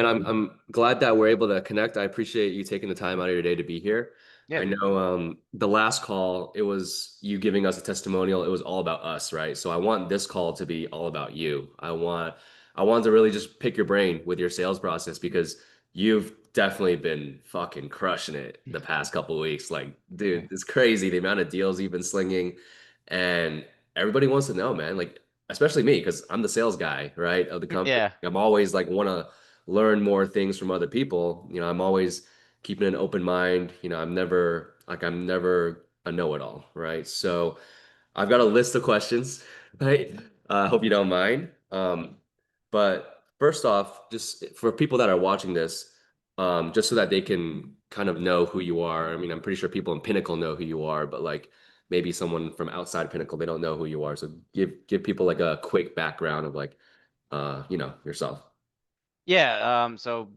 man, I'm glad that we're able to connect. I appreciate you taking the time out of your day to be here. Yeah, I dude. know the last call, it was you giving us a testimonial. It was all about us, right? So I want this call to be all about you. I want to really just pick your brain with your sales process because you've definitely been fucking crushing it the past couple of weeks. Like, Yeah. dude, it's crazy the amount of deals you've been slinging, and everybody wants to know, man. Like, especially me, because I'm the sales guy, right, of the company. Yeah. I'm always like want to learn more things from other people. I'm always keeping an open mind. I'm never a know-it-all, right? So I've got a list of questions, right? I hope you don't mind. But first off, just for people that are watching this, just so that they can kind of know who you are. I mean, I'm pretty sure people in Pinnacle know who you are, but like maybe someone from outside Pinnacle, they don't know who you are. So give people like a quick background of like yourself. Yeah. So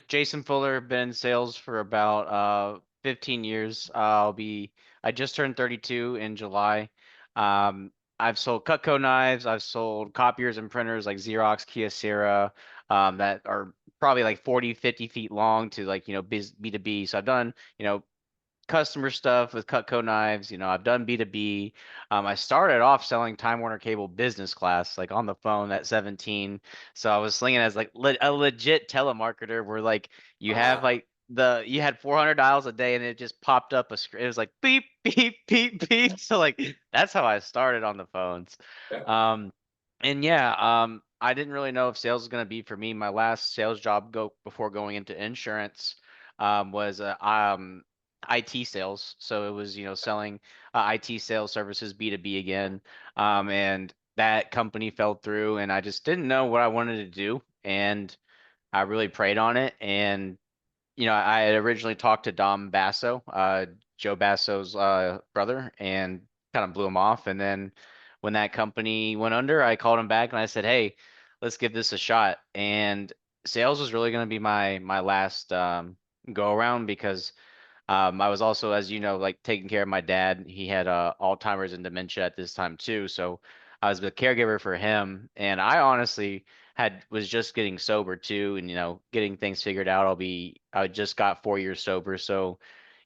Jason Fuller, been in sales for about 15 years. I just turned 32 in July. I've sold Cutco knives, I've sold copiers and printers like Xerox, Kyocera, that are probably like 40, 50 feet long to like, B2B. So I've done, customer stuff with Cutco knives. I've done B2B. I started off selling Time Warner Cable business class, like on the phone at 17. So I was slinging as like a legit telemarketer where like you have Ah, like you had 400 dials a day and it just popped up a screen. It was like beep, beep, beep, beep. So like that's how I started on the phones. yeah. Um, and yeah, I didn't really know if sales was going to be for me. My last sales job before going into insurance was IT sales. So it was, selling IT sales services B2B again. And that company fell through and I just didn't know what I wanted to do. And I really prayed on it. And, I had originally talked to Dom Basso, Joe Basso's brother, and kind of blew him off. And then when that company went under, I called him back and I said, "Hey, let's give this a shot." And sales was really going to be my last go around because I was also, as you know, like taking care of my dad. He had Alzheimer's and dementia at this time too, so I was the caregiver for him. And I honestly was just getting sober too, and getting things figured out. I just got 4 years sober, so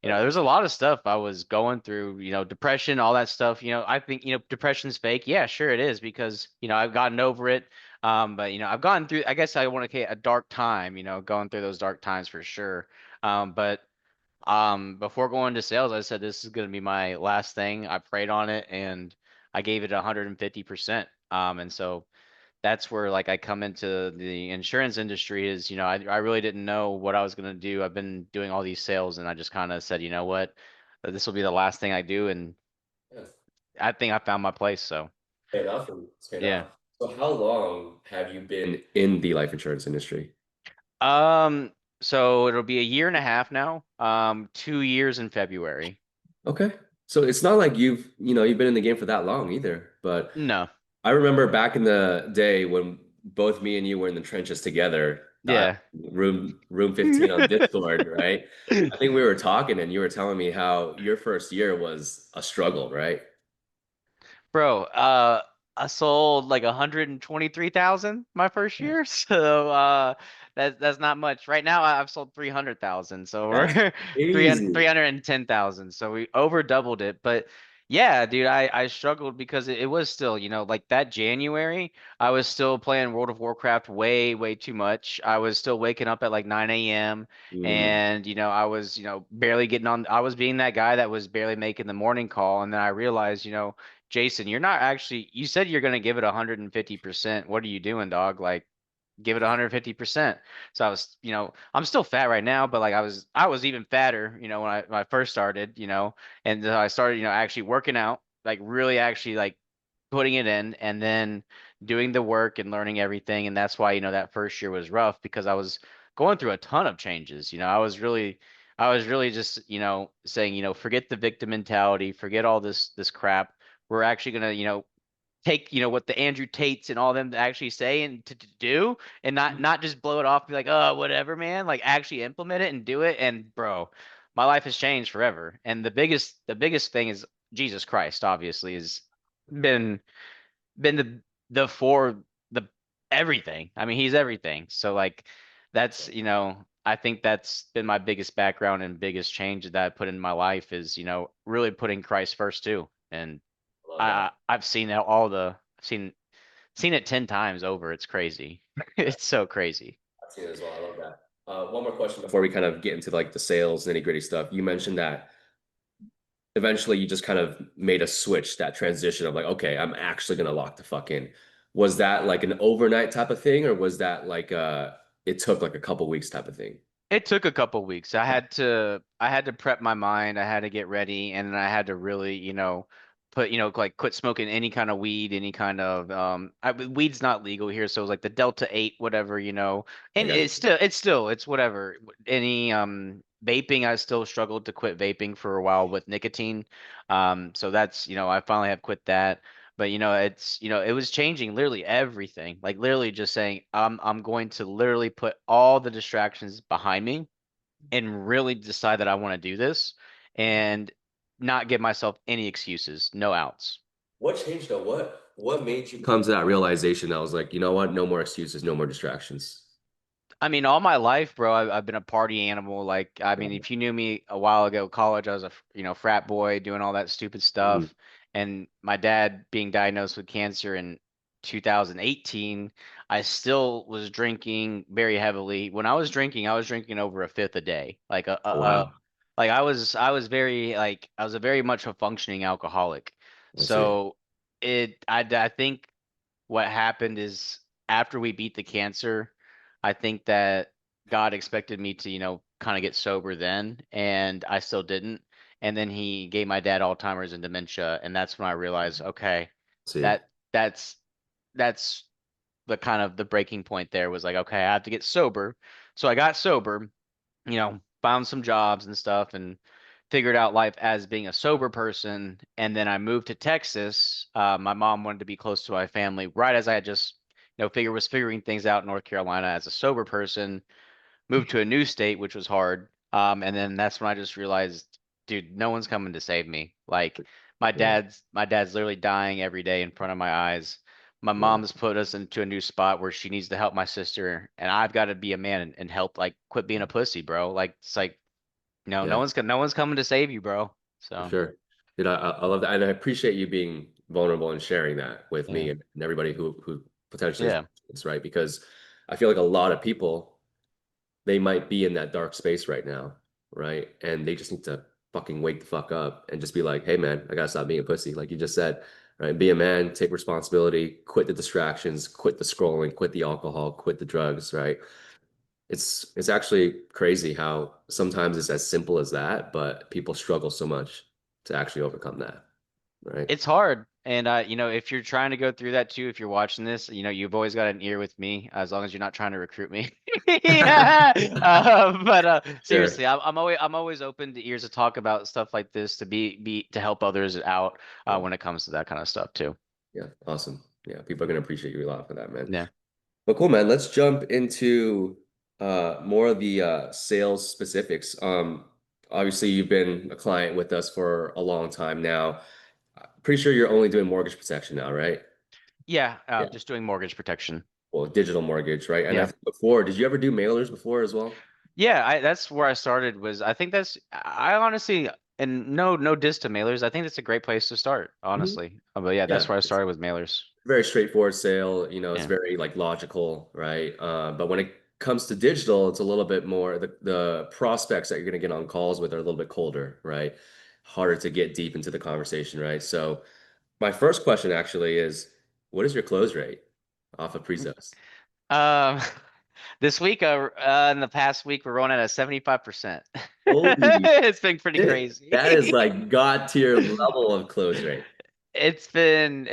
there's a lot of stuff I was going through. Depression, all that stuff. I think depression's fake. Yeah, sure it is because I've gotten over it. But I've gone through. I guess I want to say a dark time. Going through those dark times for sure. But before going to sales, I said this is going to be my last thing. I prayed on it and I gave it 150%. And so that's where like I come into the insurance industry is, I really didn't know what I was going to do. I've been doing all these sales and I just kind of said, you know what, this will be the last thing I do. And Yeah. I think I found my place. So Straight up and straight yeah. up. So how long have you been in the life insurance industry? Um, so it'll be a year and a half now. 2 years in February. Okay. So it's not like you've been in the game for that long either. But No. I remember back in the day when both me and you were in the trenches together, Yeah. room 15 on Discord, right? I think we were talking and you were telling me how your first year was a struggle, right? Bro, I sold like 123,000 my first year, so that's not much. Right now, I've sold 300,000, so That's we're 300 crazy. 310,000. So we over doubled it. But yeah, dude, I struggled because it was still, like that January, I was still playing World of Warcraft way too much. I was still waking up at like 9 a.m. Mm, and I was, barely getting on. I was being that guy that was barely making the morning call, and then I realized, Jason, you're not actually, you said you're going to give it 150%. What are you doing, dog? Like, give it 150%. So I was, I'm still fat right now, but like I was even fatter, when I first started, and I started, actually working out, like really actually like putting it in and then doing the work and learning everything. And that's why, that first year was rough because I was going through a ton of changes. I was really just, saying, forget the victim mentality, forget all this crap. We're actually gonna, take, what the Andrew Tates and all them actually say and to do and not just blow it off, be like, oh, whatever, man. Like actually implement it and do it. And bro, my life has changed forever. And the biggest thing is Jesus Christ, obviously, has been been the for the everything. I mean, he's everything. So like that's, I think that's been my biggest background and biggest change that I put in my life is, really putting Christ first too. And I love that. I've seen I've seen it 10 times over. It's crazy. Yeah, It's so crazy. I've seen it as well. I love that. One more question before we kind of get into like the sales nitty gritty stuff. You mentioned that eventually you just kind of made a switch, that transition of like, okay, I'm actually gonna lock the fuck in. Was that like an overnight type of thing, or was that like it took like a couple weeks type of thing? It took a couple weeks. I had to prep my mind, I had to get ready, and then I had to really, put, like quit smoking any kind of weed, any kind of weed's not legal here, so it was like the Delta 8 whatever, I and got you. it's whatever. Any vaping, I still struggled to quit vaping for a while with nicotine. So that's, I finally have quit that. But it was changing literally everything. Like literally just saying, I'm going to literally put all the distractions behind me and really decide that I want to do this and not give myself any excuses, no outs. What changed though? What made you come to that realization that was like, you know what? No more excuses, no more distractions. I mean, all my life, bro, I've been a party animal. Like, I mean, if you knew me a while ago, college, I was a, frat boy doing all that stupid Mhm. stuff. And my dad being diagnosed with cancer in 2018, I still was drinking very heavily. When I was drinking over a fifth a day. Wow. Like I was a very much a functioning alcoholic. I see. So I think what happened is after we beat the cancer, I think that God expected me to, kind of get sober then, and I still didn't. And then he gave my dad Alzheimer's and dementia, and that's when I realized, okay, See. that that's that's the kind of the breaking point there was like, okay, I have to get sober. So I got sober, found some jobs and stuff and figured out life as being a sober person. And then I moved to Texas. My mom wanted to be close to my family right as I had just, figuring things out in North Carolina as a sober person, moved to a new state, which was hard. And then that's when I just realized, dude, no one's coming to save me. Like Yeah. my dad's literally dying every day in front of my eyes. My Yeah. mom's put us into a new spot where she needs to help my sister, and I've got to be a man and help, like, quit being a pussy, bro. Like it's like, Yeah. no one's coming to save you, bro. For So sure. Dude, I love that. And I appreciate you being vulnerable and sharing that with me yeah, and everybody who potentially is yeah. watching this, right? Because I feel like a lot of people, they might be in that dark space right now, right? And they just need to fucking wake the fuck up and just be like, hey man, I gotta stop being a pussy, like you just said, right? Be a man, take responsibility, quit the distractions, quit the scrolling, quit the alcohol, quit the drugs, right? It's actually crazy how sometimes it's as simple as that, but people struggle so much to actually overcome that, right? It's hard. And if you're trying to go through that too, if you're watching this, you've always got an ear with me, as long as you're not trying to recruit me. Yeah. But Sure. seriously, I'm always open to ears to talk about stuff like this, to be to help others out Yeah. when it comes to that kind of stuff too. Yeah. Awesome. Yeah. People are gonna appreciate you a lot for that, man. Yeah. But cool, man. Let's jump into more of the sales specifics. Obviously, you've been a client with us for a long time now. Pretty sure you're only doing mortgage protection now, right? Yeah, Yeah. just doing mortgage protection. Well, digital mortgage, right? And I Yeah. think before, did you ever do mailers before as well? Yeah, that's where I started. Was I think that's I honestly, and no diss to mailers. I think that's a great place to start, Mhm. honestly. But yeah, that's Yeah. where I It's started with mailers. very straightforward sale. It's Yeah. very like logical, right? But when it comes to digital, it's a little bit more the prospects that you're going to get on calls with are a little bit colder, right? Harder to get deep into the conversation, right? So my first question actually is, what is your close rate off of pre-sales? Um, this week, in the past week, we're running at a 75%. Holy It's been pretty shit. crazy. That is like God tier level of close rate. It's been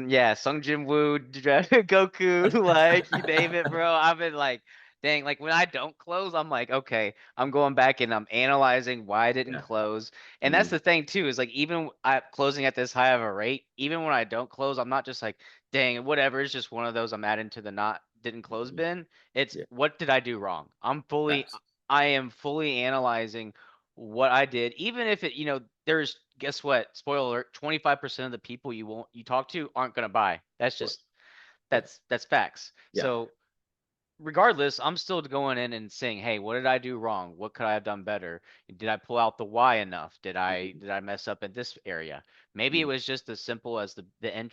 yeah, Sung Jin Woo, Goku, like you name it, bro. I've been like, dang, like when I don't close, I'm like, okay, I'm going back and I'm analyzing why I didn't Yeah. close. And that's Mhm. the thing too, is like even I closing at this high of a rate, even when I don't close, I'm not just like, dang, whatever, it's just one of those I'm adding to the not didn't close Mhm. bin. It's Yeah. what did I do wrong? Facts. I am fully analyzing what I did, even if it, there's guess what? Spoiler alert, 25% of the people you talk to aren't gonna buy. That's Of course. just Yeah. that's facts. Yeah. So regardless, I'm still going in and saying, "Hey, what did I do wrong? What could I have done better? Did I pull out the why enough? Did I mess up in this area?" Maybe it Mm, was just as simple as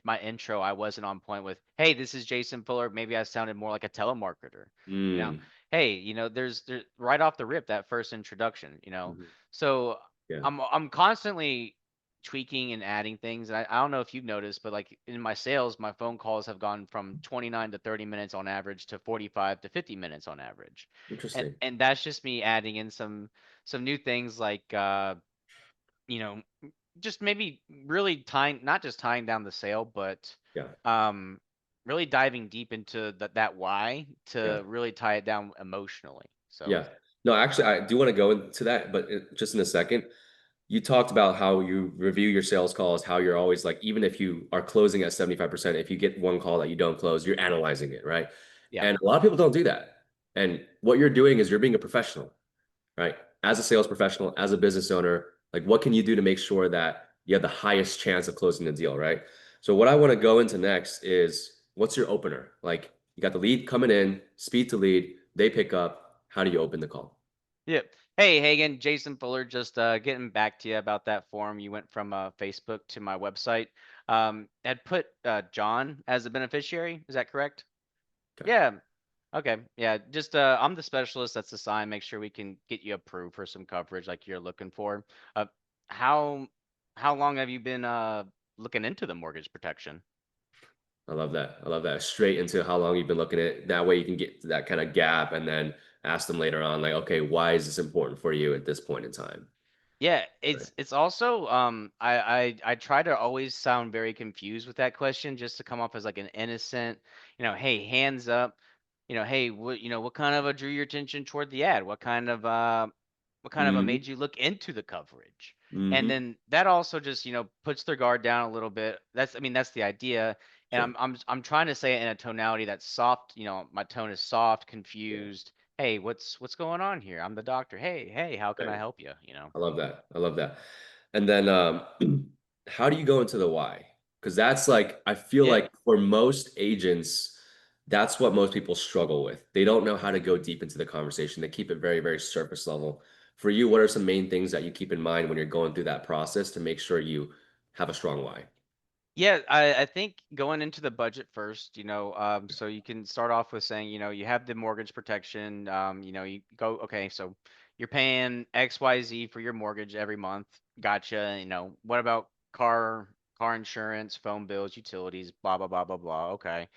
my intro. I wasn't on point with, "Hey, this is Jason Fuller." Maybe I sounded more like a telemarketer. You know, mm, hey, there's right off the rip that first introduction. mhm. So Yeah. I'm constantly tweaking and adding things. And I don't know if you've noticed, but like in my sales, my phone calls have gone from 29 to 30 minutes on average to 45 to 50 minutes on average. And Interesting. and that's just me adding in some new things like you know, just maybe really tying not just tying down the sale, but Yeah. um really diving deep into that why Yeah. to really tie it down emotionally. So, Yeah. No, actually, I do want to go into that, but just in a second. You talked about how you review your sales calls, how you're always like, even if you are closing at 75%, if you get one call that you don't close, you're analyzing it, right? yeah. And a lot of people don't do that. And what you're doing is you're being a professional, right? As a sales professional, as a business owner, like what can you do to make sure that you have the highest chance of closing the deal, right? So what I want to go into next is what's your opener? Like you got the lead coming in, speed to lead, they pick up. How do you open the call? Yep. Hey, Hagen, Jason Fuller, just getting back to you about that form. You went from Facebook to my website. Had put John as the beneficiary. Is that correct? Okay. Yeah. Okay. Yeah. Just I'm the specialist that's assigned. Make sure we can get you approved for some coverage like you're looking for. Uh, how how long have you been looking into the mortgage protection? I love that. I love that. Straight into how long you've been looking at it. That way you can get to that kind of gap and then ask them later on, like, okay, why is this important for you at this point in time? Yeah, Right. it's also I try to always sound very confused with that question just to come off as like an innocent, hey, hands up, hey, what kind of drew your attention toward the ad? What kind of Hmm. made you look into the coverage? And Hmm. then that also just, puts their guard down a little bit. I mean, that's the idea. And Sure. I'm trying to say it in a tonality that's soft, my tone is soft, Yeah. confused. Hey, what's going on here? I'm the doctor. Hey, how can I Right. help you? I love that. I love that. And then how do you go into the why? Because that's like, I feel Yeah. like for most agents, that's what most people struggle with. They don't know how to go deep into the conversation. They keep it very, very surface level. For you, what are some main things that you keep in mind when you're going through that process to make sure you have a strong why? Yeah, I think going into the budget first, so you can start off with saying, you have the mortgage protection, you go, okay, so you're paying XYZ for your mortgage every month. Gotcha. What about car insurance, phone bills, utilities, blah, blah, blah, blah, blah. Okay.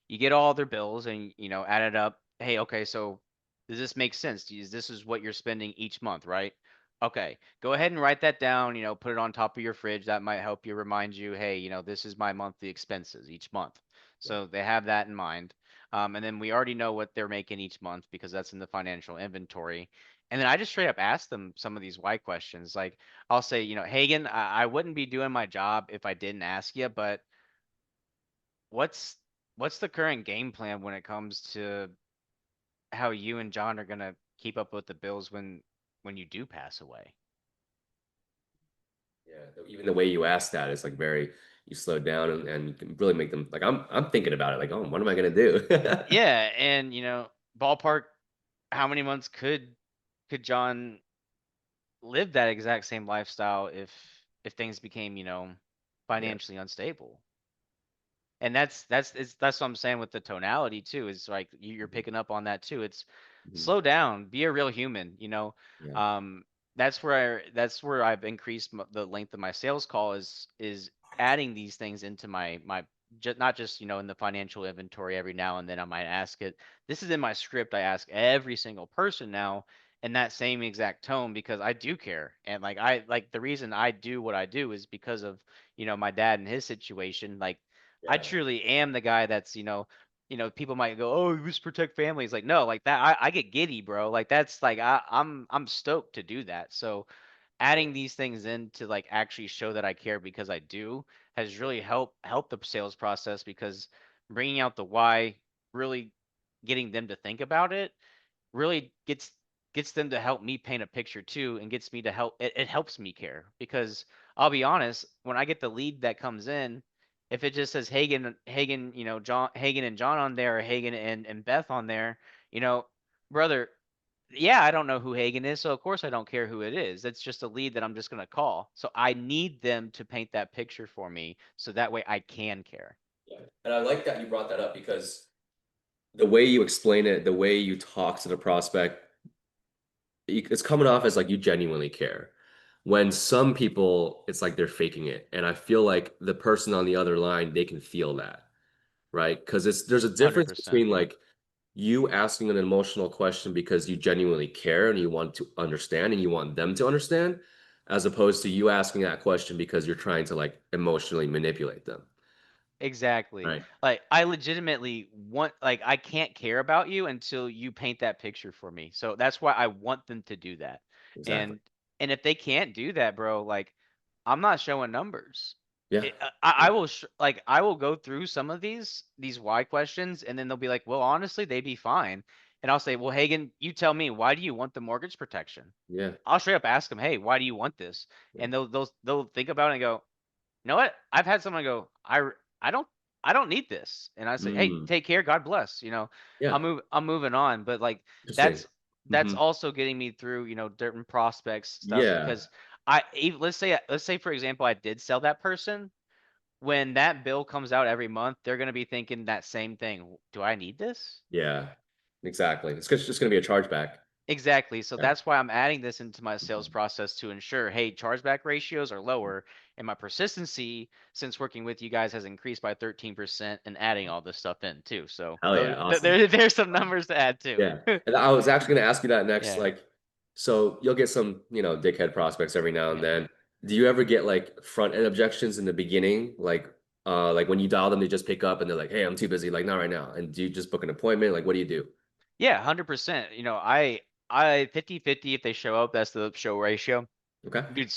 You get all their bills and add it up. Hey, okay, so does this make sense? This is what you're spending each month, right? Okay, go ahead and write that down, put it on top of your fridge. That might help you remind you, hey, this is my monthly expenses each month. Yeah. So they have that in mind. And then we already know what they're making each month because that's in the financial inventory. And then I just straight up ask them some of these why questions. Like I'll say, Hagen, I wouldn't be doing my job if I didn't ask you, but what's what's the current game plan when it comes to how you and John are gonna keep up with the bills when you do pass away? Yeah, even the way you ask that is like very, you slow down and you can really make them like, I'm thinking about it, like, oh, what am I gonna do? Yeah, and ballpark, how many months could John live that exact same lifestyle if things became, Yeah. financially unstable? And that's what I'm saying with the tonality too. Is like you're Mhm. picking up on that too. It's Mhm. slow down, be a real human. Yeah. Um, that's where I've increased the length of my sales call is adding these things into my not just in the financial inventory every now and then I might ask it. This is in my script. I ask every single person now in that same exact tone because I do care. And like the reason I do what I do is because of my dad and his situation. Like I Yeah. truly am the guy that's, people might go, "Oh, you just protect families." Like, no, like that, I get giddy, bro. Like that's like I'm stoked to do that. So Yeah. adding these things in to like actually show that I care because I do has Yeah. really helped the sales process because bringing out the why, really getting them to think about it really gets them to help me paint a picture too and gets me to it helps me care because I'll be honest, when I get the lead that comes in, if it just says Hagen, John Hagen and John on there or Hagen and Beth on there, you know, brother, yeah, I don't know who Hagen is, so of course I don't care who it is. That's just a lead that I'm just gonna call. So I need them to paint that picture for me, so that way I can care. Yeah. And I like that you brought that up because the way you explain it, the way you talk to the prospect, it's coming off as like you genuinely care. When some people, it's like they're faking it. And I feel like the person on the other line, they can feel that, right? Because there's a difference 100%. between like you asking an emotional question because you genuinely care and you want to understand and you want them to understand, as opposed to you asking that question because you're trying to like emotionally manipulate them. Exactly. Right. Like I legitimately want like I can't care about you until you paint that picture for me. So that's why I want them to do that. Exactly. And and if they can't do that, bro, like I'm not showing numbers. Yeah. I will like I will go through some of these why questions and then they'll be like, "Well, honestly, they'd be fine." And I'll say, "Well, Hagen, you tell me, why do you want the mortgage protection?" Yeah. I'll straight up ask them, "Hey, why do you want this?" And they'll think about it and go, you know what? I've had someone go, I don't I don't need this. And I say, "Hey, Mm, take care. God bless." yeah. I'm moving on, but like Interesting. that's that's Hmm. also getting me through, different prospects stuff Yeah. because let's say for example I did sell that person, when that bill comes out every month, they're going to be thinking that same thing. Do I need this? Yeah. Exactly. Just going to be a chargeback. Exactly. So Yeah. that's why I'm adding this into my sales Mhm. process to ensure, hey, chargeback ratios are lower and my persistency since working with you guys has increased by 13% and adding all this stuff in too. So Hell those yeah. Awesome. there's some numbers to add too. Yeah. And I was actually going to ask you that next. Yeah. Like, so you'll get some, dickhead prospects every now and Yeah. then. Do you ever get like front end objections in the beginning? Like when you dial them, they just pick up and they're like, "Hey, I'm too busy. Like, not right now." And do you just book an appointment? Like, what do you do? Yeah, 100%. I 50-50 if they show up, that's the show ratio. Okay. Dude,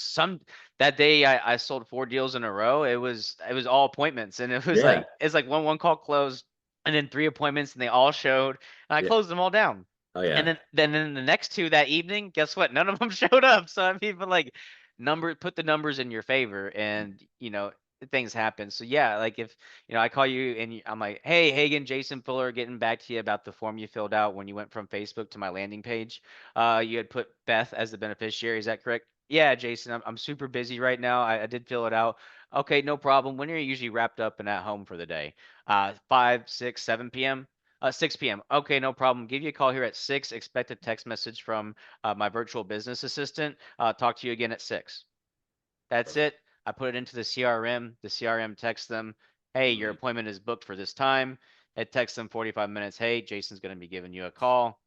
that day I sold 4 deals in a row. It was all appointments, and it was Yeah. like one call closed, and then 3 appointments, and they all showed, and I Yeah. closed them all down. Oh And yeah. then the next two that evening, guess what? None of them showed up. So I mean, but like put the numbers in your favor, and things happen. So yeah, like if I call you and I'm like, hey Hagen, Jason Fuller, getting back to you about the form you filled out when you went from Facebook to my landing page. You had put Beth as the beneficiary. Is that correct? Yeah, Jason, I'm super busy right now. I did fill it out. Okay, no problem. When are you usually wrapped up and at home for the day? 5, 6, 7 p.m. 6 p.m. Okay, no problem. Give you a call here at 6. Expect a text message from my virtual business assistant. Talk to you again at 6. That's Perfect. it. I put it into the CRM. The CRM texts them, hey, your Mhm. appointment is booked for this time. It texts them 45 minutes. Hey, Jason's going to be giving you a call.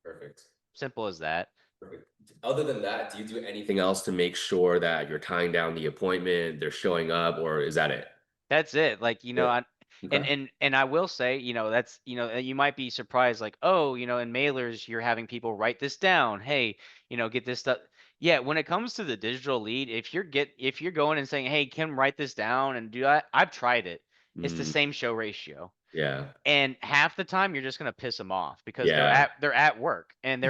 Perfect. Simple as that. Perfect. Other than that, do you do anything else to make sure that you're tying down the appointment, they're showing up, or is that it? That's it. Like, Yeah. and Okay. and I will say, that's, you might be surprised, like, oh, in mailers, you're having people write this down. Hey, get this stuff. Yeah, when it comes to the digital lead, if you're going and saying, hey, Kim, write this down and do that, I've tried it. It's the Mm, same show ratio. yeah. And half the time you're just gonna piss them off because they're Yeah. at work and they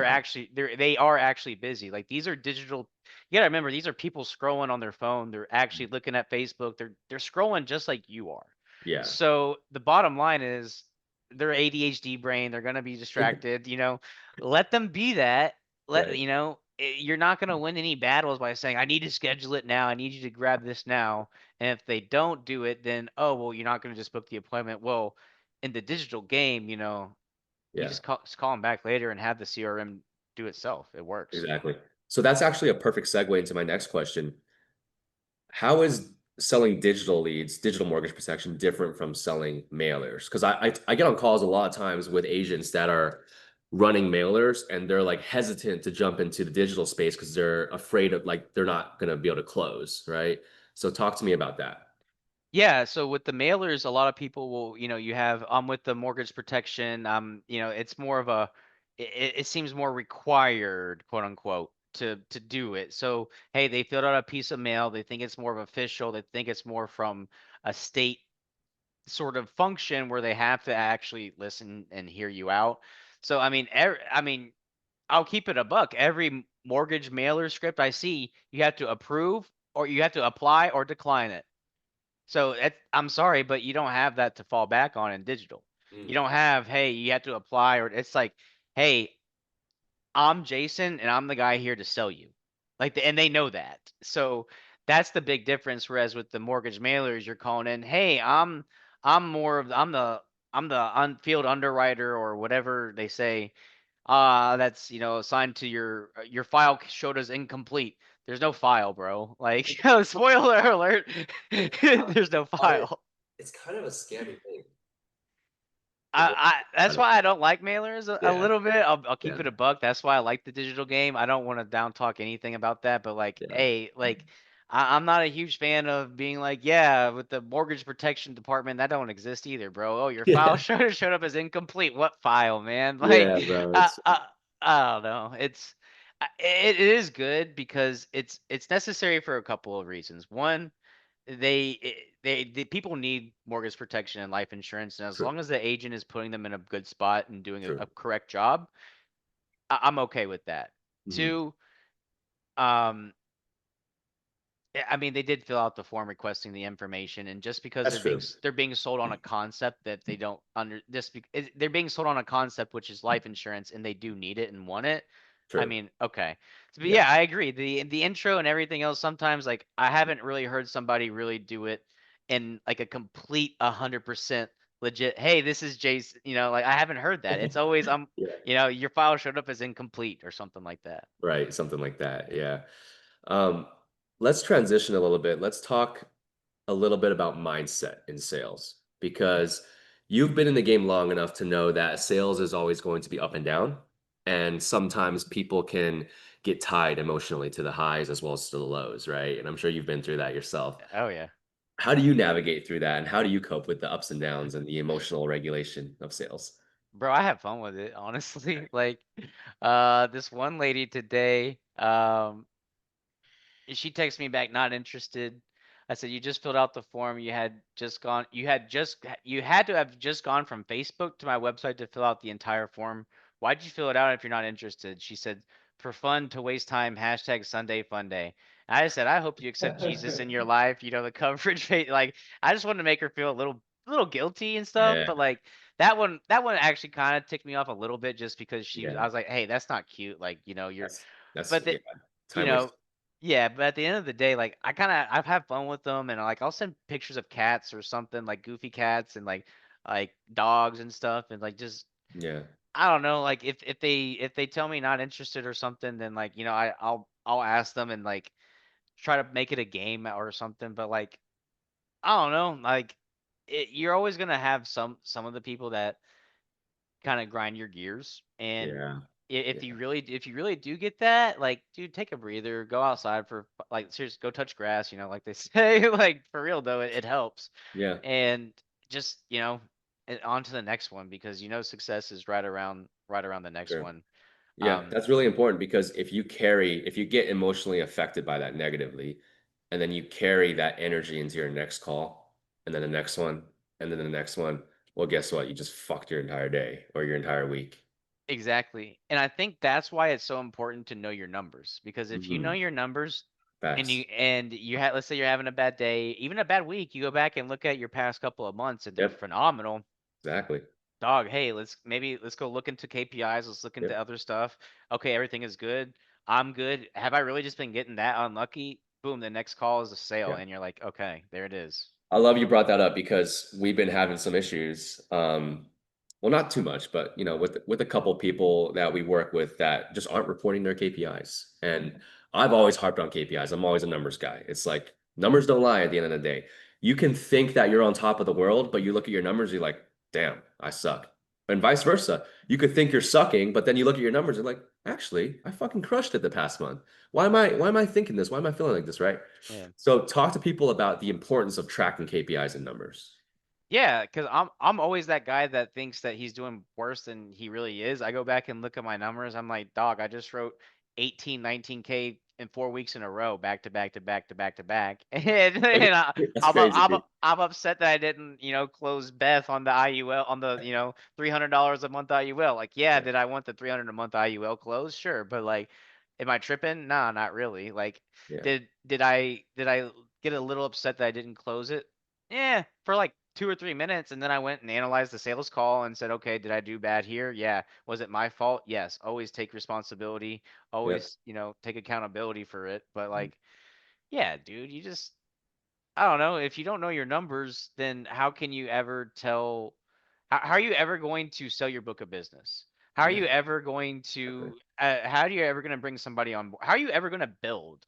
are actually busy. Like these are digital. You gotta remember these are people scrolling on their phone. They're actually looking at Facebook. They're scrolling just like you are. Yeah. So the bottom line is their ADHD brain. They're gonna be distracted. Let them be that. Right. You're not gonna win any battles by saying I need to schedule it now. I need you to grab this now. And if they don't do it, then oh well, you're not gonna just book the appointment. Well, in the digital game, you Yeah. just call them back later and have the CRM do itself. It works. Exactly. So that's actually a perfect segue into my next question. How is selling digital leads, digital mortgage protection different from selling mailers? Because I get on calls a lot of times with agents that are running mailers and they're like hesitant to jump into the digital space because they're afraid of like they're not going to be able to close, right? So talk to me about that. Yeah, so with the mailers, a lot of people will, you have with the mortgage protection, it's more of it seems more required, quote unquote, to do it. So, hey, they filled out a piece of mail, they think it's more of official, they think it's more from a state sort of function where they have to actually listen and hear you out. So, I'll keep it a buck. Every mortgage mailer script I see, you have to approve or you have to apply or decline it. So I'm sorry, but you don't have that to fall back on in digital. You Mm, don't have, hey, you have to apply or it's like hey, I'm Jason and I'm the guy here to sell you. And they know that. So that's the big difference. Whereas with the mortgage mailers, you're calling in, hey, I'm more of I'm the field underwriter or whatever they say. That's assigned to your file showed as incomplete. There's no file, bro. Like spoiler alert, How there's no are they? file. It's kind of a scammy thing. The more I about that's it. why I don't like mailers a Yeah, little bit. I'll keep yeah, it a buck. That's why I like the digital game. I don't want to down talk anything about that, but like, yeah, hey, like I'm not a huge fan of being like, yeah, with the mortgage protection department, that don't exist either, bro. Oh, your file yeah, showed up as incomplete. What file, man? yeah, bro. Uh, It's uh, I don't know. It is good because it's necessary for a couple of reasons. One, the people need mortgage protection and life insurance, and as true, long as the agent is putting them in a good spot and doing a true. correct job, I'm okay with that. Hmm. Two, I mean, they did fill out the form requesting the information, and just because That's true. they're being sold on a concept that they don't they're being sold on a concept which is life insurance, and they do need it and want it. I True. mean, okay, so, but Yeah. yeah, I agree. The intro and everything else. Sometimes, like, I haven't really heard somebody really do it in like a complete 100% legit. Hey, this is Jason. Like I haven't heard that. It's always Yeah. your file showed up as incomplete or something like that. Right. Something like that. Yeah. Um, let's transition a little bit. Let's talk a little bit about mindset in sales because you've been in the game long enough to know that sales is always going to be up and down. And sometimes people can get tied emotionally to the highs as well as to the lows, right? And I'm sure you've been through that yourself. Oh yeah. How do you navigate through that? And how do you cope with the ups and downs and the emotional regulation of sales? Bro, I have fun with it, honestly. Like, this one lady today, she texted me back, not interested. I said, you just filled out the form. You had to have just gone from Facebook to my website to fill out the entire form. Why'd you fill it out if you're not interested? She said, for fun, to waste time, hashtag Sunday fun day. I just said, I hope you accept Jesus in your life. The coverage rate. Like, I just wanted to make her feel a little guilty and stuff. Yeah, But like that one actually kind of ticked me off a little bit just because I yeah, was like, hey, that's not cute. Like, that's but yeah, you time know, waste. yeah, but at the end of the day, like I've had fun with them, and like I'll send pictures of cats or something, like goofy cats and like dogs and stuff, and like just Yeah, I don't know, like if they tell me not interested or something, then like I'll ask them and like try to make it a game or something, but like I don't know, like you're always gonna have some of the people that kind of grind your gears. And yeah, if yeah, you really do get that, like, dude, take a breather, go outside for like seriously, go touch grass, like they say. Like for real though, it helps. yeah. And just on to the next one, because success is right around the next Sure. one. Yeah, um that's really important because if you get emotionally affected by that negatively, and then you carry that energy into your next call, and then the next one, and then the next one, well, guess what? You just fucked your entire day or your entire week. exactly. And I think that's why it's so important to know your numbers, because if you know Mhm. your numbers and Facts. you had, let's say you're having a bad day, even a bad week, you go back and look at your past couple of months and they're Yep. phenomenal. Exactly. Dog, hey, let's go look into KPIs, let's look into Yep. other stuff. Okay, everything is good. I'm good. Have I really just been getting that unlucky? Boom, the next call is a sale, Yeah. and you're like, okay, there it is. I love you brought that up because we've been having some issues. Well, not too much, but with a couple people that we work with that just aren't reporting their KPIs. And I've always harped on KPIs. I'm always a numbers guy. It's like numbers don't lie at the end of the day. You can think that you're on top of the world, but you look at your numbers, you're like, damn, I suck. And vice versa. You could think you're sucking, but then you look at your numbers and like, actually, I fucking crushed it the past month. Why am I thinking this? Why am I feeling like this, right? Yeah. So talk to people about the importance of tracking KPIs and numbers. Yeah, because I'm always that guy that thinks that he's doing worse than he really is. I go back and look at my numbers. I'm like, dog, I just wrote 18, 19K in 4 weeks in a row, back to back to back to back to back. And That's crazy, dude. I'm upset that I didn't, close Beth on the IUL, on the, $300 a month IUL. Like, yeah, Yeah, did I want the 300 a month IUL closed? Sure, but like, am I tripping? Nah, not really. Like, yeah, did I get a little upset that I didn't close it? Yeah, for like 2 or 3 minutes, and then I went and analyzed the sales call and said, okay, did I do bad here? Yeah. Was it my fault? Yes. Always take responsibility. Yep. Always, take accountability for it. But like, yeah, dude, you just, I don't know. If you don't know your numbers, then how can you ever tell? How are you ever going to sell your book of business? How are Yeah. you ever going Exactly. to? How are you ever going to bring somebody on board? How are you ever going to build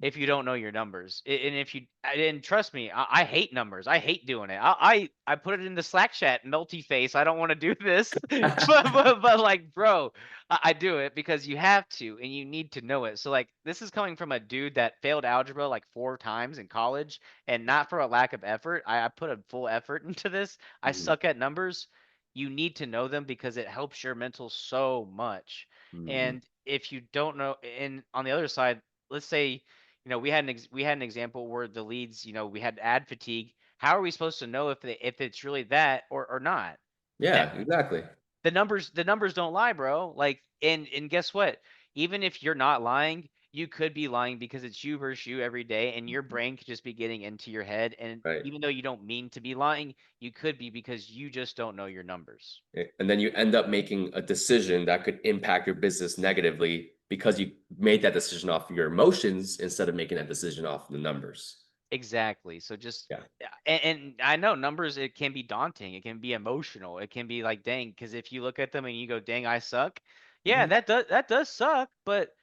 if you don't know your numbers? And if you, and trust me, I hate numbers. I hate doing it. I put it in the Slack chat, melty face. I don't want to do this, but like, bro, I do it because you have to and you need to know it. So like, this is coming from a dude that failed algebra like 4 times in college, and not for a lack of effort. I put a full effort into this. I Mhm. suck at numbers. You need to know them because it helps your mental so much. Mhm. And if you don't know, and on the other side, let's say, we had an example where the leads, we had ad fatigue. How are we supposed to know if it's really that or not? That Yeah, exactly. the numbers don't lie, bro. Like, and guess what? Even if you're not lying, you could be lying because it's you versus you every day, and your brain could just be getting into your head. And Right. even though you don't mean to be lying, you could be because you just don't know your numbers. And then you end up making a decision that could impact your business negatively because you made that decision off your emotions instead of making that decision off the numbers. Exactly. So just, Yeah. and I know numbers, it can be daunting. It can be emotional. It can be like, dang, because if you look at them and you go, dang, I suck. Yeah, Mhm. that does suck, but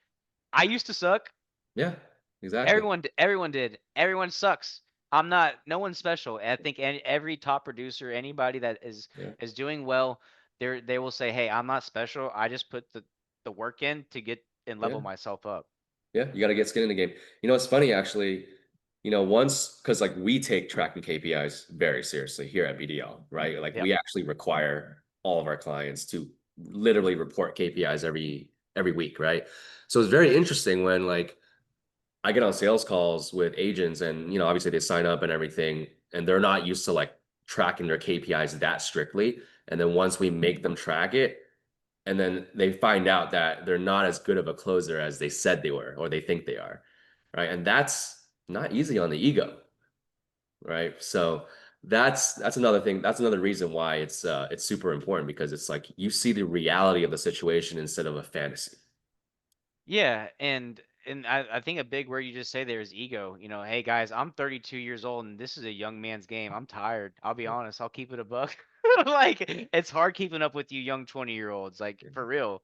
I used to suck. Yeah, exactly. Everyone did. Everyone sucks. I'm not. No one's special. I think every top producer, anybody that is Yeah. is doing well, they will say, "Hey, I'm not special. I just put the work in to get and Yeah. level myself up." Yeah. You got to get skin in the game. It's funny actually, once, because like we take tracking KPIs very seriously here at BDL, right? Like Yep. we actually require all of our clients to literally report KPIs every week, right? So it's very interesting when like I get on sales calls with agents and obviously they sign up and everything and they're not used to like tracking their KPIs that strictly. And then once we make them track it, and then they find out that they're not as good of a closer as they said they were or they think they are, right? And that's not easy on the ego, right? So that's another thing. That's another reason why it's super important because it's like you see the reality of the situation instead of a fantasy. Yeah, and I think a big word you just say there is ego. Hey guys, I'm 32 years old and this is a young man's game. I'm tired. I'll be honest. I'll keep it a buck. Like, it's hard keeping up with you young 20-year-olds. Like, for real.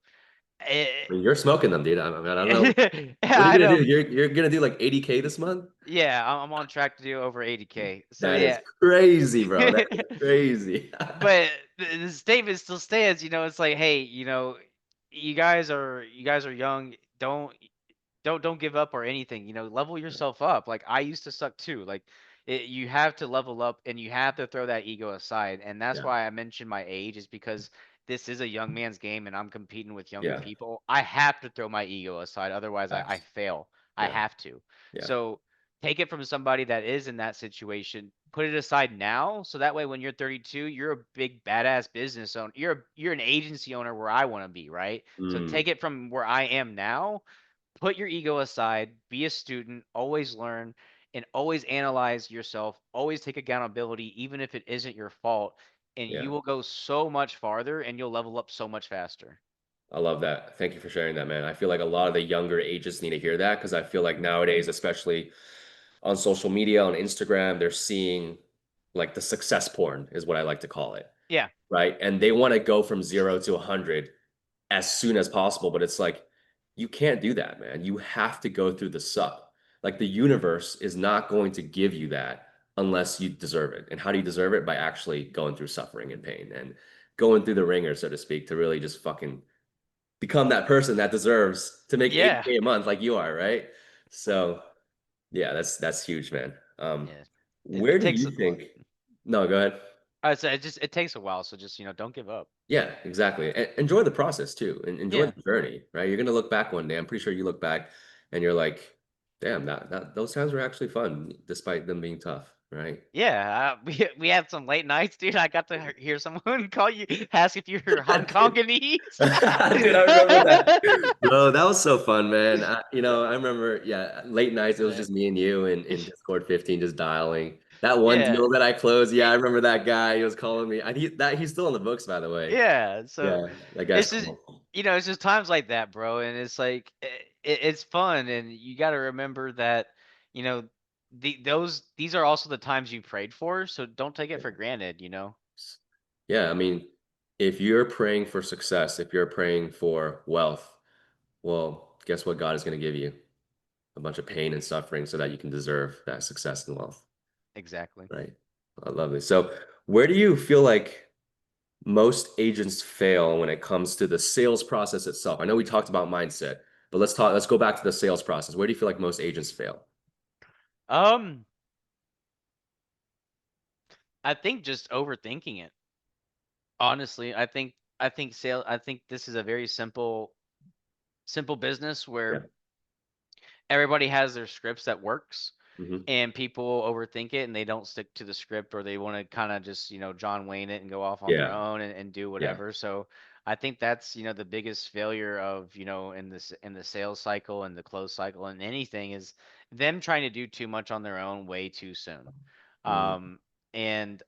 Eh, I mean, you're smoking them, dude. I mean, I don't know. yeah, What are you I gonna know. do? You're gonna do like 80K this month? Yeah, I'm on track to do over 80K. So That is yeah. crazy, bro. That is crazy. But the statement still stands, it's like, hey, you guys are young. Don't give up or anything. Level yourself up. Like, I used to suck too. Like, you have to level up and you have to throw that ego aside. And that's Yeah, why I mentioned my age, is because this is a young man's game and I'm competing with younger yeah. people. I have to throw my ego aside. Otherwise, I Facts. fail. I Yeah, have to. yeah. So take it from somebody that is in that situation. Put it aside now, so that way when you're 32, you're a big badass business owner. You're an agency owner where I want to be, right? So Mm, take it from where I am now, put your ego aside, be a student, always learn, and always analyze yourself, always take accountability, even if it isn't your fault, and yeah. you will go so much farther and you'll level up so much faster. I love that. Thank you for sharing that, man. I feel like a lot of the younger ages need to hear that because I feel like nowadays, especially on social media, on Instagram, they're seeing like the success porn is what I like to call it, Yeah. right? And they want to go from 0 to 100 as soon as possible. But it's like, you can't do that, man. You have to go through the suck. Like the universe is not going to give you that unless you deserve it. And how do you deserve it? By actually going through suffering and pain and going through the ringer, so to speak, to really just fucking become that person that deserves to make Yeah. 80K a month like you are, right? So yeah, that's huge, man. Yeah. It, Where it do takes you think? No, go ahead. so it takes a while, so just, don't give up. Yeah, exactly. And enjoy the process too, and enjoy Yeah. the journey, right? You're gonna look back one day. I'm pretty sure you look back and you're like, damn, that those times were actually fun, despite them being tough, right? Yeah, we had some late nights, dude. I got to hear someone call you, ask if you're Hong Dude, Kongese. dude, I remember that. Bro, that was so fun, man. I remember, yeah, late nights, it was Yeah. just me and you in Discord 15 just dialing. That one Yeah. deal that I closed, yeah, It, I remember that guy. He was calling me. He's still on the books, by the way. yeah. So Yeah, that guy's it's just cool. it's just times like that, bro, and it's like it's fun, and you got to remember that you know these are also the times you prayed for, so don't take it for granted. Yeah, I mean, if you're praying for success, if you're praying for wealth, well, guess what God is going to give you? A bunch of pain and suffering so that you can deserve that success and wealth, Exactly. right? I love it. So, where do you feel like most agents fail when it comes to the sales process itself? I know we talked about mindset, but let's go back to the sales process. Where do you feel like most agents fail? Um, I think just overthinking it. Honestly, I think this is a very simple business Yeah. where everybody has their scripts that works, Hmm. and people overthink it and they don't stick to the script, or they want to kind of just John Wayne it and go off on their Yeah. own and do Yeah. whatever. So I think that's the biggest failure of in the sales cycle and the close cycle and anything is them trying to do too much on their own way too soon. Mm, And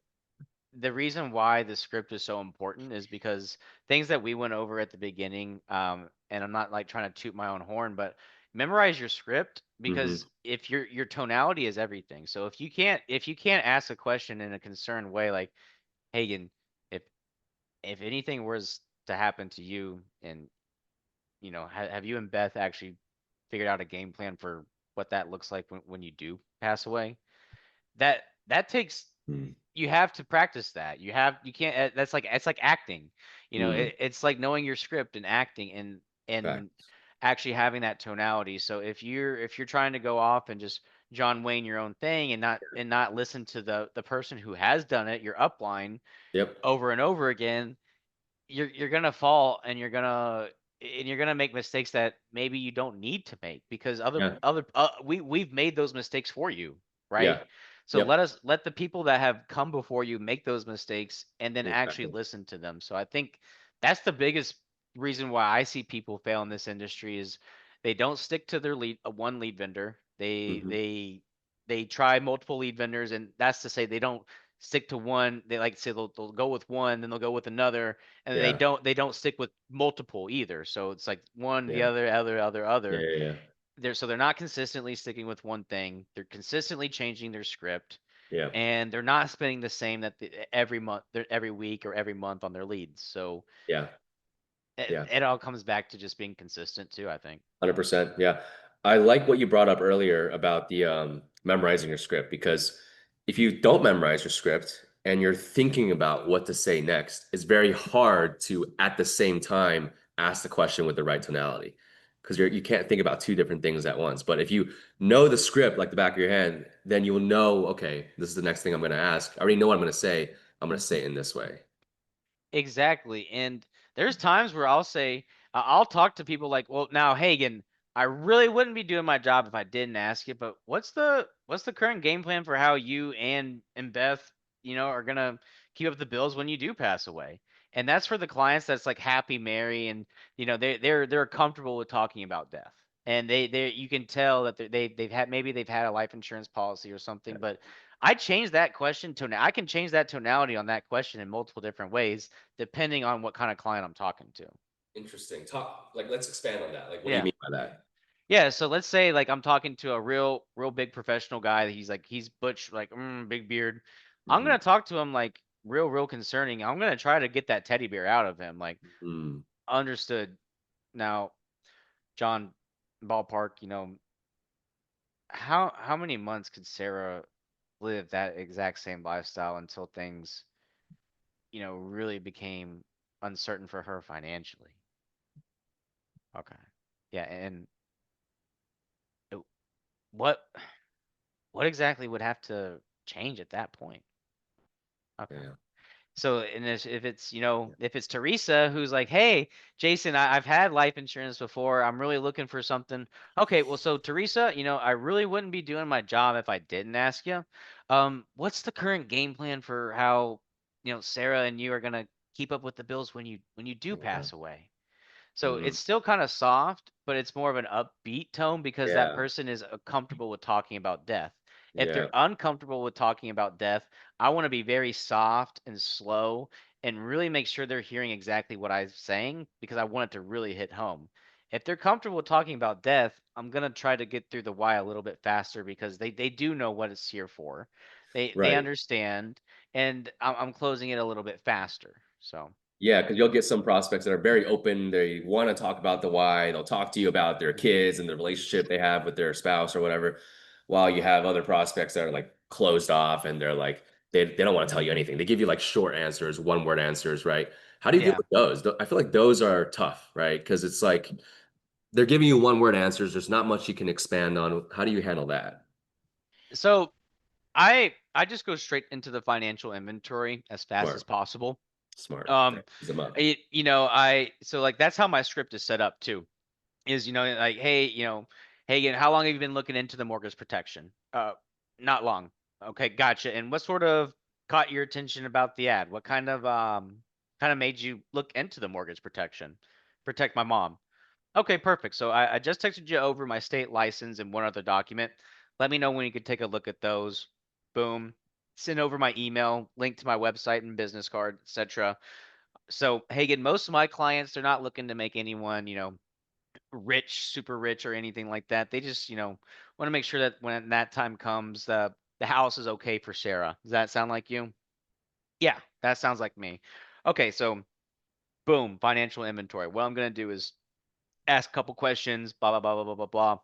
the reason why the script is so important is because things that we went over at the beginning, and I'm not like trying to toot my own horn, but memorize your script, because hmm. if your tonality is everything. So if you can't ask a question in a concerned way, like, Hagen, if anything was to happen to you, and have you and Beth actually figured out a game plan for what that looks like when you do pass away? That takes Mm, you have to practice that. You can't that's like it's like acting. mm, It's like knowing your script and acting and facts. actually having that tonality. So if you're trying to go off and just John Wayne your own thing and not listen to the person who has done it, your upline, Yep. over and over again, you're gonna fall, and you're gonna make mistakes that maybe you don't need to make, because Yeah. we've made those mistakes for you, right? Yeah. So Yep. let the people that have come before you make those mistakes and then actually Exactly. listen to them. So I think that's the biggest reason why I see people fail in this industry is they don't stick to their one lead vendor. Hmm. They try multiple lead vendors, and that's to say they don't stick to one. They like to say they'll go with one, then they'll go with another, and Yeah. they don't stick with multiple either. So it's like one, the Yeah. Yeah. other. Yeah. Yeah. They're not consistently sticking with one thing. They're consistently changing their script, Yeah. and they're not spending the same every month, every week, or every month on their leads. So Yeah. it, Yeah. it all comes back to just being consistent too, I think. 100%. Yeah. I like what you brought up earlier about the memorizing your script, because if you don't memorize your script and you're thinking about what to say next, it's very hard to at the same time ask the question with the right tonality, because you can't think about two different things at once. But if you know the script like the back of your hand, then you will know, okay, this is the next thing I'm going to ask. I already know what I'm going to say. I'm going to say it in this way. Exactly. And there's times where I'll say, I'll talk to people like, well, now, Hagen, I really wouldn't be doing my job if I didn't ask you, but what's the current game plan for how you and Beth, are gonna keep up the bills when you do pass away? And that's for the clients that's like happy, merry, and they're comfortable with talking about death. And they you can tell that they've had a life insurance policy or something, but I can change that tonality on that question in multiple different ways depending on what kind of client I'm talking to. Interesting. Talk like let's expand on that. Like, what do you Yeah. mean by that? Yeah, so let's say like I'm talking to a real big professional guy. He's butch, like big beard. I'm Hmm. gonna talk to him like real concerning. I'm gonna try to get that teddy bear out of him. Like, Mm, understood. Now, John, ballpark, how many months could Sarah live that exact same lifestyle until things, really became uncertain for her financially? Okay. Yeah, and it- what what exactly would have to change at that point? Okay. yeah. So, and if it's, Yeah. if it's Teresa who's like, "Hey, Jason, I've had life insurance before. I'm really looking for something." Okay, well, so Teresa, I really wouldn't be doing my job if I didn't ask you. What's the current game plan for how, Sarah and you are gonna keep up with the bills when you do Yeah. pass away? So Mm, it's still kind of soft, but it's more of an upbeat tone because that yeah. person is comfortable with talking about death. If they're Yeah. uncomfortable with talking about death, I want to be very soft and slow and really make sure they're hearing exactly what I'm saying because I want it to really hit home. If they're comfortable talking about death, I'm gonna try to get through the why a little bit faster because they do know what it's here for. They Right. understand, and I'm closing it a little bit faster. So Yeah, because you'll get some prospects that are very open. They want to talk about the why. They'll talk to you about their kids and the relationship they have with their spouse or whatever. While you have other prospects that are like closed off and they're like, they don't want to tell you anything. They give you like short answers, one word answers, right? How do you deal yeah. with those? I feel like those are tough, right? Because it's like they're giving you one word answers. There's not much you can expand on. How do you handle that? So I just go straight into the financial inventory as fast as Smart, possible. smart. Um, Ease them up. I so like that's how my script is set up too. Is like, hey, hey, again, how long have you been looking into the mortgage protection? Not long. Okay, gotcha. And what sort of caught your attention about the ad? What kind of made you look into the mortgage protection? Protect my mom. Okay, perfect. So I just texted you over my state license and one other document. Let me know when you could take a look at those. Boom. Send over my email, link to my website and business card, etc. So Hagen, most of my clients, they're not looking to make anyone, rich, super rich or anything like that. They just, want to make sure that when that time comes, the house is okay for Sarah. Does that sound like you? Yeah, that sounds like me. Okay, so boom, financial inventory. What I'm gonna do is ask a couple questions, blah blah blah blah blah blah blah.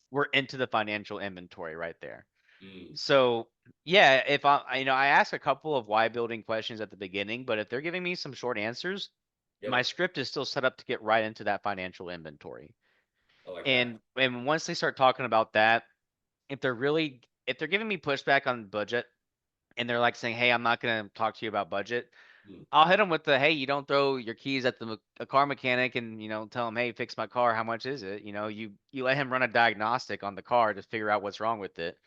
We're into the financial inventory right there. Mm, So yeah, if I ask a couple of why building questions at the beginning, but if they're giving me some short answers, my yep, script is still set up to get right into that financial inventory. I like that. And once they start talking about that, if they're giving me pushback on budget and they're like saying, "Hey, I'm not going to talk to you about budget." Mm, I'll hit them with the, "Hey, you don't throw your keys at a car mechanic and, tell him, "Hey, fix my car. How much is it?" You let him run a diagnostic on the car to figure out what's wrong with it.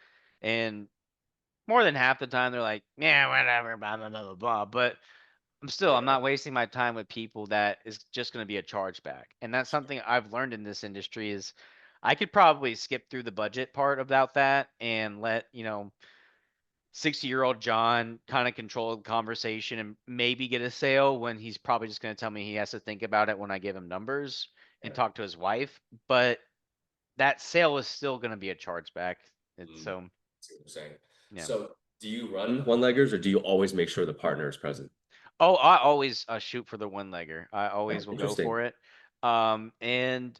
And more than half the time they're like, "Yeah, whatever, blah blah blah blah blah." But I'm yeah, not wasting my time with people that is just going to be a chargeback. And that's something I've learned in this industry is I could probably skip through the budget part about that and let, 60-year-old John kind of control the conversation and maybe get a sale when he's probably just going to tell me he has to think about it when I give him numbers and yeah. talk to his wife. But that sale is still going to be a chargeback. It's Mm, so, see what you're saying. yeah. So, do you run one-leggers or do you always make sure the partner is present? Oh, I always shoot for the one legger. I Oh, always will go interesting. for it. And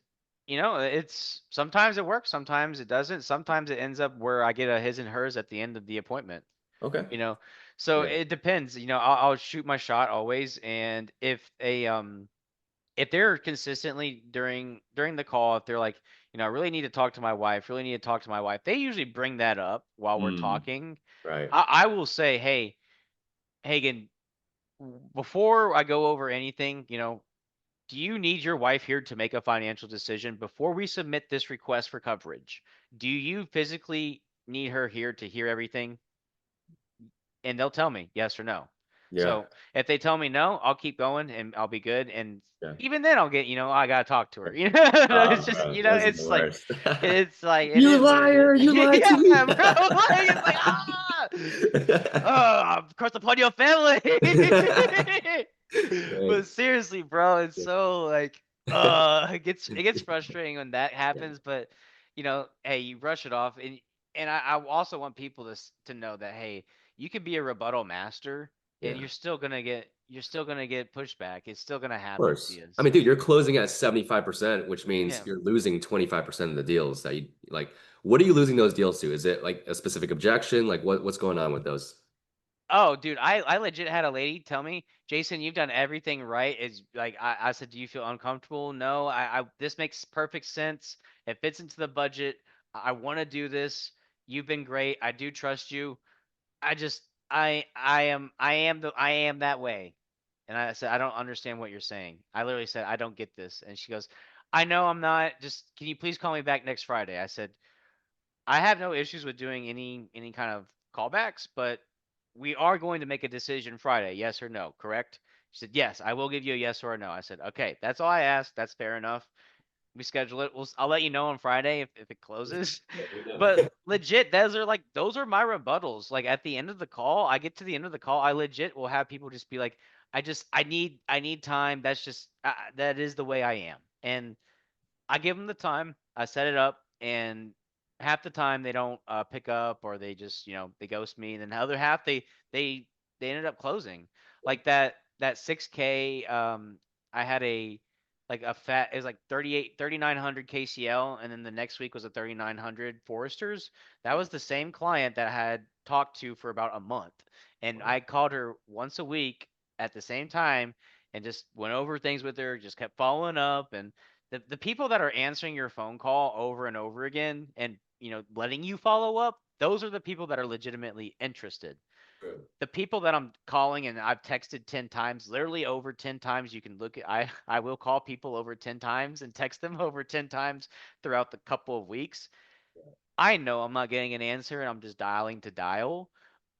it's sometimes it works, sometimes it doesn't. Sometimes it ends up where I get a his and hers at the end of the appointment. Okay. You know, so Yeah. it depends. I'll shoot my shot always, and if they're consistently during the call, if they're like, I really need to talk to my wife, really need to talk to my wife, they usually bring that up while we're Mm, talking. right. I will say, hey, Hagen, before I go over anything, do you need your wife here to make a financial decision before we submit this request for coverage? Do you physically need her here to hear everything? And they'll tell me yes or no. Yeah. So if they tell me no, I'll keep going and I'll be good. And Yeah. even then I'll get, I gotta talk to her. It's just, Bro, those are the worst. it's like it You is what it liar! is. You lied to Yeah, me. bro. Like it's like curse upon your family. Right. But seriously, bro, it's Yeah. so like it gets frustrating when that Yeah. happens, but hey, you brush it off and I also want people to know that hey, you can be a rebuttal master and Yeah. you're still gonna get pushback. It's still gonna happen to Course. you. I mean, dude, So you're closing at 75%, which means yeah. you're losing 25% of the deals that you like. What are you losing those deals to? Is it like a specific objection? Like what's going on with those? Oh, dude, I legit had a lady tell me, Jason, you've done everything right. Is like I said, do you feel uncomfortable? No, I this makes perfect sense. It fits into the budget. I want to do this. You've been great. I do trust you. I just I am that way. And I said, I don't understand what you're saying. I literally said, I don't get this. And she goes, I know I'm not. Just can you please call me back next Friday? I said, I have no issues with doing any kind of callbacks, but we are going to make a decision Friday, yes or no, correct? She said, yes, I will give you a yes or a no. I said, okay, that's all I asked. That's fair enough. We schedule it. I'll let you know on Friday if it closes. Let me know. But legit, those are my rebuttals. Like at the end of the call, I get to the end of the call, I legit will have people just be like, I need time. That's just that is the way I am. And I give them the time. I set it up, and half the time they don't pick up, or they just they ghost me. And then the other half they they ended up closing. Like that 6K. I had a like a fat it was like 3900 KCL, and then the next week was a 3900 Foresters. That was the same client that I had talked to for about a month, and I called her once a week at the same time and just went over things with her, just kept following up. And the people that are answering your phone call over and over again and letting you follow up, those are the people that are legitimately interested. True. The people that I'm calling and I've texted 10 times, literally over 10 times, you can look at I will call people over 10 times and text them over 10 times throughout the couple of weeks. I know I'm not getting an answer and I'm just dialing to dial,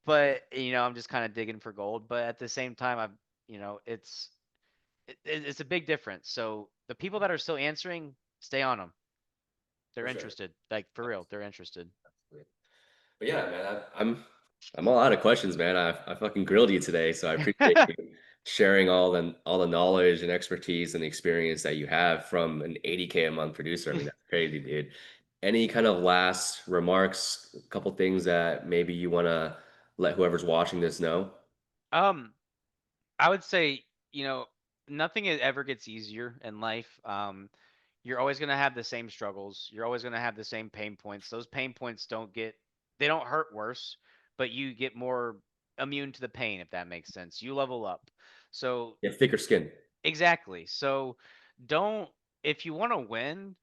but I'm just kind of digging for gold. But at the same time, it's a big difference. So the people that are still answering, stay on them. They're For sure. interested. Like for real, they're interested. But yeah, man, I'm all out of questions, man. I fucking grilled you today, so I appreciate you sharing all the knowledge and expertise and experience that you have from an 80K a month producer. I mean, that's crazy, dude. Any kind of last remarks, a couple things that maybe you want to let whoever's watching this know? um, I would say, nothing ever gets easier in life. You're always gonna have the same struggles. You're always gonna have the same pain points. Those pain points they don't hurt worse, but you get more immune to the pain, if that makes sense. You level up. So Yeah, thicker skin. exactly. So don't if you want to win,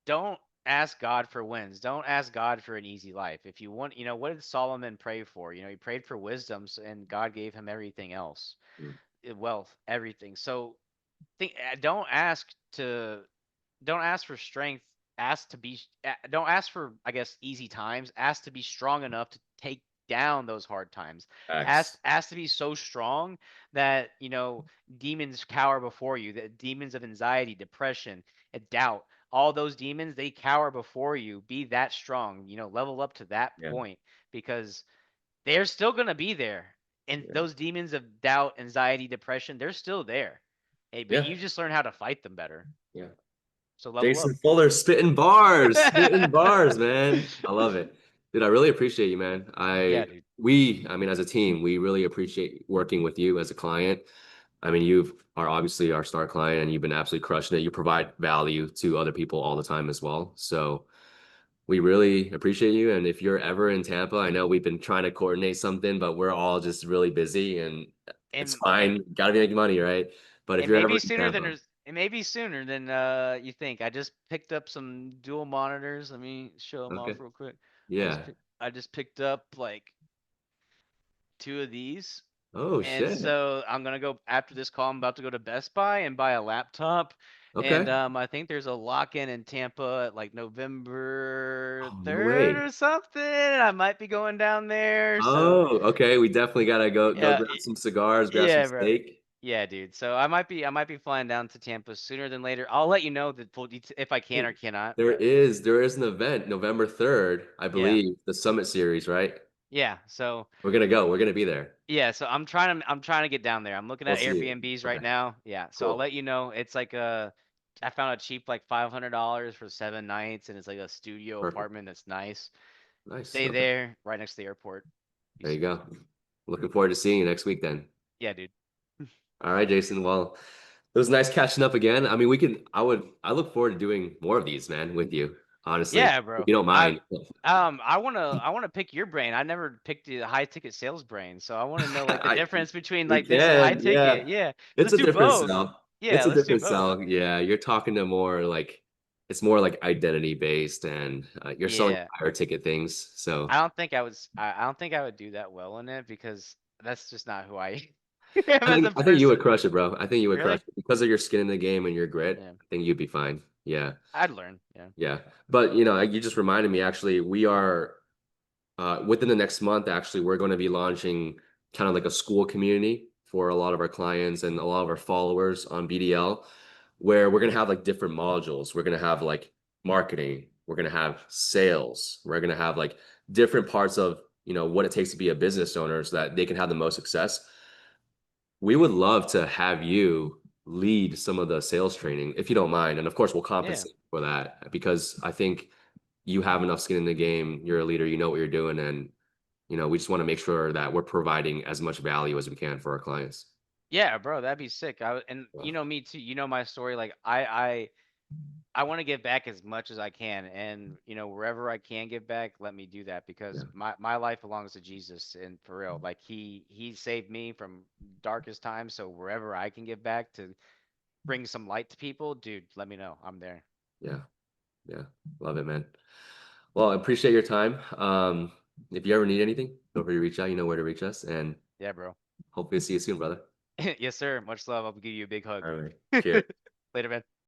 don't ask God for wins. Don't ask God for an easy life. If you want, what did Solomon pray for? He prayed for wisdom, and God gave him everything else, Mm. wealth, everything. So don't ask for strength. Don't ask for, I guess, easy times. Ask to be strong enough to take down those hard times. Ask Facts. ask to be so strong that demons cower before you. The demons of anxiety, depression, and doubt. All those demons, they cower before you. Be that strong. Level up to that Yeah. point, because they're still gonna be there. And Yeah. those demons of doubt, anxiety, depression, they're still there. Hey, but Yeah. you just learn how to fight them better. Yeah. So level Jason up. Fuller spitting bars, man. I love it. Dude, I really appreciate you, man. Yeah, dude. I mean, as a team, we really appreciate working with you as a client. I mean, you are obviously our star client and you've been absolutely crushing it. You provide value to other people all the time as well. So we really appreciate you. And if you're ever in Tampa, I know we've been trying to coordinate something, but we're all just really busy and it's And fine. Gotta be making money, right? But if it you're may ever be in sooner than Tampa, there's it may be sooner than you think. I just picked up some dual monitors. Let me show them okay. off real quick. Yeah. I just picked up like two of these. Oh And shit. so I'm gonna go after this call. I'm about to go to Best Buy and buy a laptop. And Okay. I think there's a lock-in in Tampa at like November Oh, no 3rd way. or something. I might be going down there. So Oh, okay. We definitely gotta go yeah, grab some cigars, grab some yeah, bro. steak. Yeah, dude. So I might be flying down to Tampa sooner than later. I'll let you know the full if I can or Hey, cannot. there is an event November 3rd, I Yeah. believe, the Summit Series, right? Yeah. So We're gonna go. We're gonna be there. yeah, so I'm trying to get down there. I'm looking We'll at see you. Airbnbs right Okay, now. Yeah, so I'll cool. let you know. It's like I found a cheap like $500 for 7 nights, and it's like a studio Perfect. apartment that's nice. Nice. Stay Okay. there, right next to the airport. Be There you sweet. go. Looking forward to seeing you next week then. Yeah, dude. All right, Jason. Well, it was nice catching up again. I mean, I look forward to doing more of these, man, with you, honestly, Yeah, if bro. you don't mind. I wanna pick your brain. I never picked the high ticket sales brain, so I want to know like the I difference between We like this and high can, ticket. yeah. Yeah, It's let's a do different both. sell. Yeah, It's a let's do different both. sell. Yeah, you're talking to more like it's more like identity based, and you're selling Yeah. higher ticket things. So I don't think I would do that well in it because that's just not who I am I as think a I think you would person. crush it, bro. I think you would crush Really? it because of your skin in the game and your grit. Yeah. I think you'd be fine. Yeah, I'd learn. Yeah. yeah. But you just reminded me. Actually, we are within the next month. Actually, we're going to be launching kind of like a school community for a lot of our clients and a lot of our followers on BDL. where we're gonna have like different modules. We're gonna have like marketing, we're gonna have sales, we're gonna have like different parts of what it takes to be a business owner so that they can have the most success. We would love to have you lead some of the sales training if you don't mind. And of course, we'll Yeah. compensate for that because I think you have enough skin in the game. You're a leader, you know what you're doing. And, we just want to make sure that we're providing as much value as we can for our clients. Yeah, bro, that'd be sick. And Yeah. you know me too. You know my story. Like I want to give back as much as I can, and wherever I can give back, let me do that because Yeah. my life belongs to Jesus, and for real, like he saved me from darkest times. So wherever I can give back to bring some light to people, dude, let me know. I'm there. Yeah. Yeah. Love it, man. Well, I appreciate your time. If you ever need anything, feel free to reach out. You know where to reach us. And Yeah, bro. hopefully see you soon, brother. Yes, sir. Much love. I'll give you a big hug. All right. Cheers. Later, man.